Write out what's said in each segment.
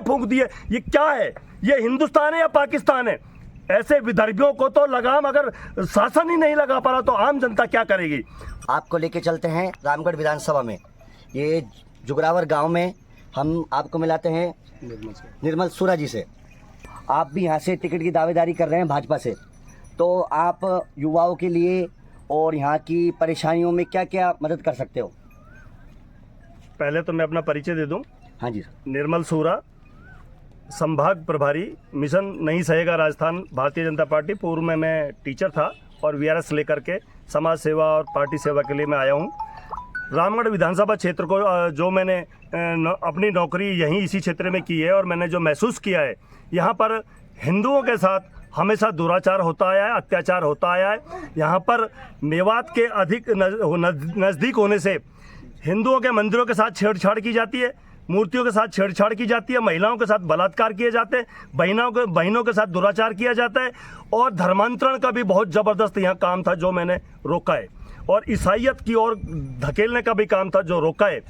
फूंक दिए। ये क्या है? ये हिंदुस्तान है या पाकिस्तान है? ऐसे विदर्भियों को तो लगाम अगर शासन ही नहीं लगा पा रहा तो आम जनता क्या करेगी? आपको लेके चलते हैं रामगढ़ विधानसभा में। ये जुगरावर गांव में हम आपको मिलाते हैं निर्मल सूरा जी से। आप भी यहाँ से टिकट की दावेदारी कर रहे हैं भाजपा से, तो आप युवाओं के लिए और यहाँ की परेशानियों में क्या क्या मदद कर सकते हो? पहले तो मैं अपना परिचय दे दूं। हाँ जी सर। निर्मल सूरा, संभाग प्रभारी, मिशन नहीं सहेगा राजस्थान भारतीय जनता पार्टी। पूर्व में मैं टीचर था और वीआरएस लेकर के समाज सेवा और पार्टी सेवा के लिए मैं आया हूँ। रामगढ़ विधानसभा क्षेत्र को जो मैंने अपनी नौकरी यहीं इसी क्षेत्र में की है और मैंने जो महसूस किया है, यहाँ पर हिंदुओं के साथ हमेशा दुराचार होता आया है, अत्याचार होता आया है। यहाँ पर मेवात के अधिक नज़दीक होने से हिंदुओं के मंदिरों के साथ छेड़छाड़ की जाती है, मूर्तियों के साथ छेड़छाड़ की जाती है, महिलाओं के साथ बलात्कार किए जाते हैं, बहनों के साथ दुराचार किया जाता है और धर्मांतरण का भी बहुत ज़बरदस्त यहाँ काम था जो मैंने रोका है, और ईसाईयत की ओर धकेलने का भी काम था जो रोका है।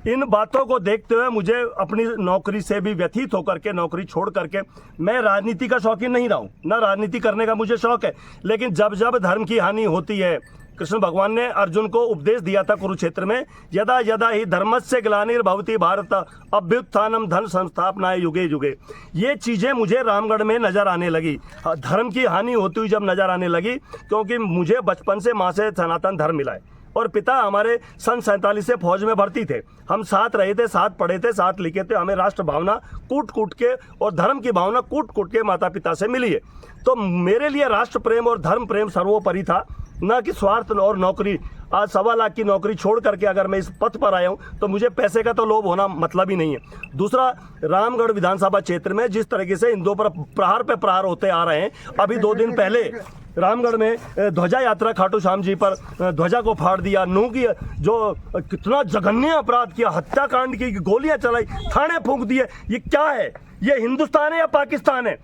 इन बातों को देखते हुए मुझे अपनी नौकरी से भी व्यथित होकर के, नौकरी छोड़ करके, मैं राजनीति का शौकीन नहीं रहा हूँ, ना राजनीति करने का मुझे शौक है, लेकिन जब जब धर्म की हानि होती है, कृष्ण भगवान ने अर्जुन को उपदेश दिया था कुरुक्षेत्र में, यदा यदा ही धर्मस्य ग्लानिर्भवति भारत अभ्युत्थानम धर्म संस्थापनाय युगे युगे। ये चीज़ें मुझे रामगढ़ में नज़र आने लगी, धर्म की हानि होती हुई जब नज़र आने लगी, क्योंकि मुझे बचपन से माँ से सनातन धर्म मिला है और पिता हमारे सन 47 से फौज में भर्ती थे। हम साथ रहे थे, साथ पढ़े थे, साथ लिखे थे। हमें राष्ट्र भावना कूट कूट के और धर्म की भावना कूट कूट के माता पिता से मिली है। तो मेरे लिए राष्ट्र प्रेम और धर्म प्रेम सर्वोपरि था, ना कि स्वार्थ और नौकरी। आज 1.25 लाख की नौकरी छोड़ करके अगर मैं इस पथ पर आया हूँ तो मुझे पैसे का तो लोभ होना मतलब ही नहीं है। दूसरा, रामगढ़ विधानसभा क्षेत्र में जिस तरीके से हिंदुओं पर प्रहार पे प्रहार होते आ रहे हैं, अभी 2 दिन पहले रामगढ़ में ध्वजा यात्रा खाटू श्याम जी पर ध्वजा को फाड़ दिया, नूह की जो कितना जघन्य अपराध किया, हत्याकांड की, गोलियां चलाई, थाने फूंक दिए। ये क्या है? ये हिंदुस्तान है या पाकिस्तान है?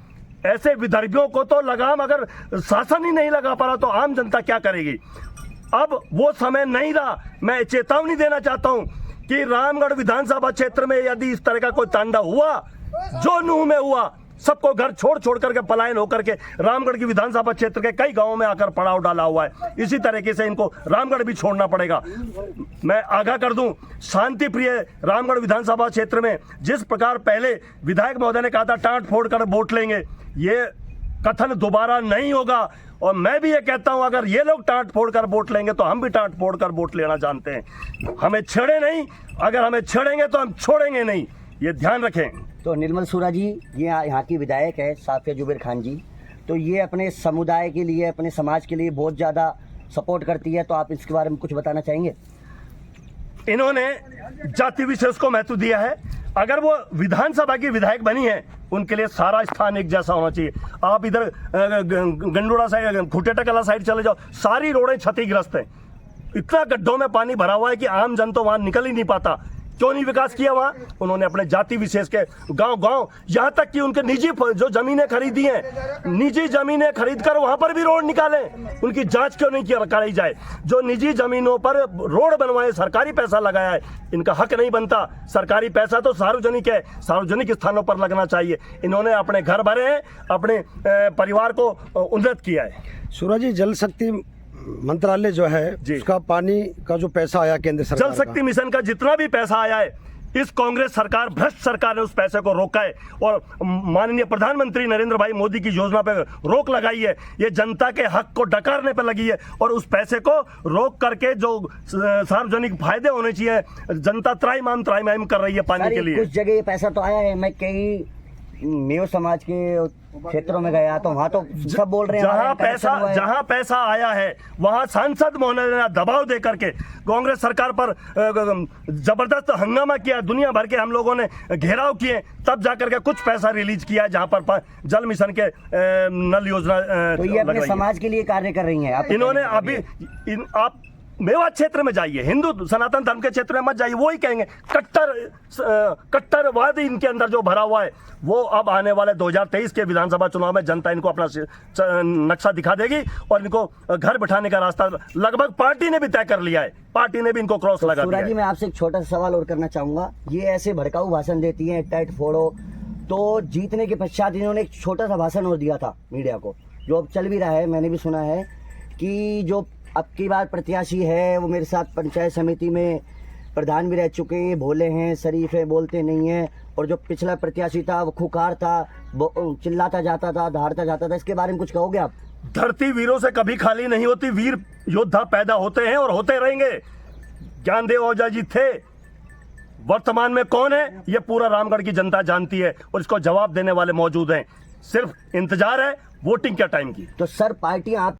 ऐसे विदर्भियों को तो लगाम अगर शासन ही नहीं लगा पा रहा तो आम जनता क्या करेगी? अब वो समय नहीं रहा। मैं चेतावनी देना चाहता हूं कि रामगढ़ विधानसभा क्षेत्र में यदि इस तरह का कोई तांडव हुआ जो नूह में हुआ, सबको घर छोड़ करके पलायन होकर के रामगढ़ की विधानसभा क्षेत्र के कई गांवों में आकर पड़ाव डाला हुआ है। इसी तरीके से इनको रामगढ़ भी छोड़ना पड़ेगा। मैं आगाह कर दूं, शांति प्रिय रामगढ़ विधानसभा क्षेत्र में जिस प्रकार पहले विधायक महोदय ने कहा था टाँट फोड़ कर वोट लेंगे, ये कथन दोबारा नहीं होगा। और मैं भी ये कहता हूं, अगर ये लोग टाँट फोड़ कर वोट लेंगे तो हम भी टाँट फोड़ कर वोट लेना जानते हैं। हमें छेड़े नहीं, अगर हमें छेड़ेंगे तो हम छोड़ेंगे नहीं, ये ध्यान रखें। तो निर्मल सूरा जी, ये यहाँ की विधायक है साफिया जुबेर खान जी, तो ये अपने समुदाय के लिए, अपने समाज के लिए बहुत ज़्यादा सपोर्ट करती है, तो आप इसके बारे में कुछ बताना चाहेंगे? इन्होंने जाति विशेष को महत्व दिया है। अगर वो विधानसभा की विधायक बनी है, उनके लिए सारा स्थान एक जैसा होना चाहिए। आप इधर गंडोड़ा साइड, खुटेटा कला साइड चले जाओ, सारी रोडें क्षतिग्रस्त हैं। इतना गड्ढों में पानी भरा हुआ है कि आम जन तो वहां निकल ही नहीं पाता। क्यों नहीं विकास किया वहां? उन्होंने अपने जाति विशेष के गांव यहाँ तक कि उनके निजी जो जमीनें खरीदी हैं, निजी जमीनें खरीद कर वहां पर भी रोड निकालें। उनकी जांच क्यों नहीं कराई जाए? जो निजी जमीनों पर रोड बनवाए, सरकारी पैसा लगाया है, इनका हक नहीं बनता। सरकारी पैसा तो सार्वजनिक है, सार्वजनिक स्थानों पर लगना चाहिए। इन्होंने अपने घर भरे हैं, अपने परिवार को उन्नत किया है। सूरज जी, जल शक्ति मंत्रालय जो है उसका पानी का जो पैसा आया केंद्र सरकार, जल शक्ति मिशन का जितना भी पैसा आया है, इस कांग्रेस सरकार, भ्रष्ट सरकार ने उस पैसे को रोका है और माननीय प्रधानमंत्री नरेंद्र भाई मोदी की योजना पर रोक लगाई है। ये जनता के हक को डकारने पर लगी है और उस पैसे को रोक करके जो सार्वजनिक फायदे होने चाहिए, जनता त्राहिमाम कर रही है पानी के लिए। कुछ जगह ये पैसा तो आया है, मैं कई मेव समाज के क्षेत्रों में गया तो वहाँ तो सब बोल रहे हैं जहाँ पैसा आया है वहाँ सांसद महोदय ने दबाव दे करके कांग्रेस सरकार पर जबरदस्त हंगामा किया। दुनिया भर के हम लोगों ने घेराव किए, तब जाकर के कुछ पैसा रिलीज किया जहाँ पर जल मिशन के नल योजना। तो ये अपने समाज के लिए कार्य कर रही हैं। इन्होंने अभी आप मेवात क्षेत्र में जाइए, हिंदू सनातन धर्म के क्षेत्र में मत जाइए, वो ही कहेंगे कट्टरवाद इनके अंदर जो भरा हुआ है, वो अब आने वाले 2023 के विधानसभा चुनाव में जनता इनको अपना नक्शा दिखा देगी और इनको घर बिठाने का रास्ता लगभग पार्टी ने भी तय कर लिया है। पार्टी ने भी इनको क्रॉस लगा दिया है। सूरा जी, मैं आपसे एक छोटा सा सवाल और करना चाहूंगा। ये ऐसे भड़काऊ भाषण देती हैं, टाइट फोड़ो, तो जीतने के पश्चात इन्होंने एक छोटा सा भाषण और दिया था मीडिया को, जो अब चल भी रहा है, मैंने भी सुना है कि जो अब की बार प्रत्याशी है वो मेरे साथ पंचायत समिति में प्रधान भी रह चुके हैं, भोले हैं, शरीफ है, बोलते नहीं हैं, और जो पिछला प्रत्याशी था वो खुकार था, चिल्लाता जाता था, धारता जाता था। इसके बारे में कुछ कहोगे आप? धरती वीरों से कभी खाली नहीं होती, वीर योद्धा पैदा होते हैं और होते रहेंगे। ज्ञानदेव ओझा जी थे, वर्तमान में कौन है ये पूरा रामगढ़ की जनता जानती है और इसको जवाब देने वाले मौजूद हैं। सिर्फ इंतजार है वोटिंग के टाइम की। तो सर पार्टियां आप